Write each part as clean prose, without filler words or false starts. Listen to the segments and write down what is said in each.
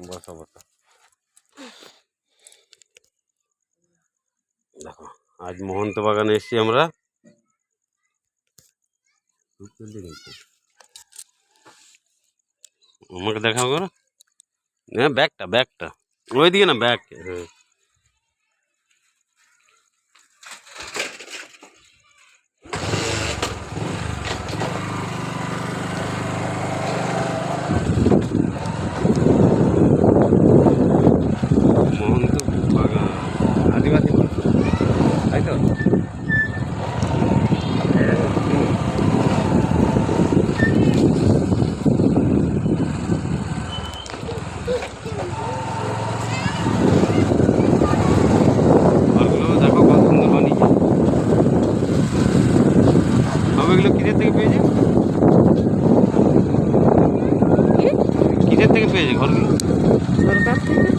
বসো বসো। দেখো আজ মহন্ত বাগানে এসেছি আমরা। আমাকে দেখাও করো। হ্যাঁ ব্যাগটা ওইদিকে না ব্যাগ। হ্যাঁ মহন্ত বাগান আদিবাসী তাই তো। ঘরগুলো দেখো কত সুন্দর বানিয়েছে। সব এগুলো কিসের থেকে পেয়েছে? কিসের থেকে পেয়েছে ঘরগুলো? সরকার থেকে।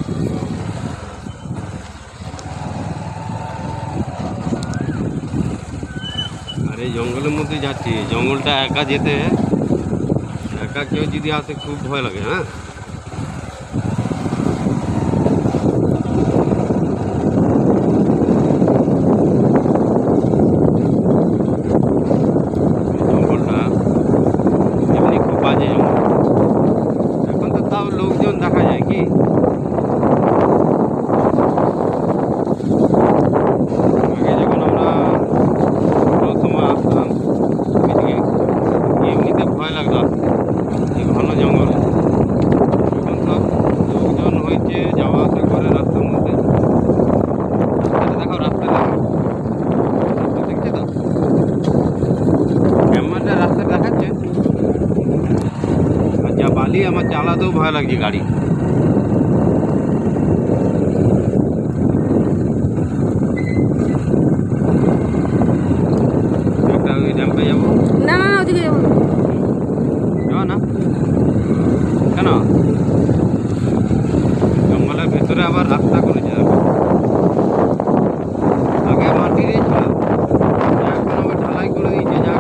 আর এই জঙ্গলের মধ্যে যাচ্ছি, জঙ্গলটা একা যেতে, একা কেউ যদি আসে খুব ভয় লাগে। হ্যাঁ জঙ্গলটা এমনি খুব বাজে জঙ্গল। এখন তো তাও লোকজন দেখা যায় কি। আগে যখন আমরা প্রথম আসতাম এদিকে এমনিতে ভয় লাগতো এই ঘন জঙ্গলে। এখন সব লোকজন হয়েছে, যাওয়া আসা করে রাস্তার মধ্যে। দেখো রাস্তা দেখছে তো, ক্যামেরাটা রাস্তা দেখাচ্ছে। আর যা বালি, আমার চালাতেও ভয় লাগছে গাড়ি। একটা ওই র্যাম্পে যাবো। না না ওদিকে যাবো না। যাবো না কেন? জঙ্গলের ভেতরে আবার রাস্তা করেছে দেখো। আগে মাটিরই ছিল, এখন আবার ঢালাই করে দিয়েছে। যা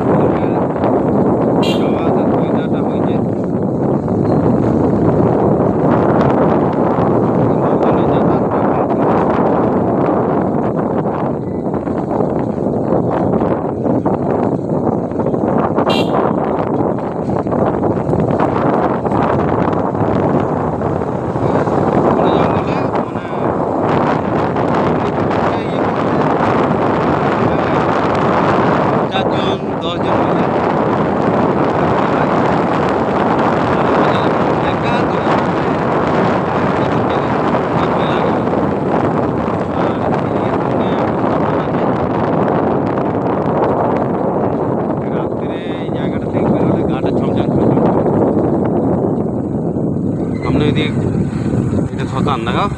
যাওয়া আসা সুবিধাটা হয়েছে। সামনে ওইদিকে এটা শ্মশান দেখাও।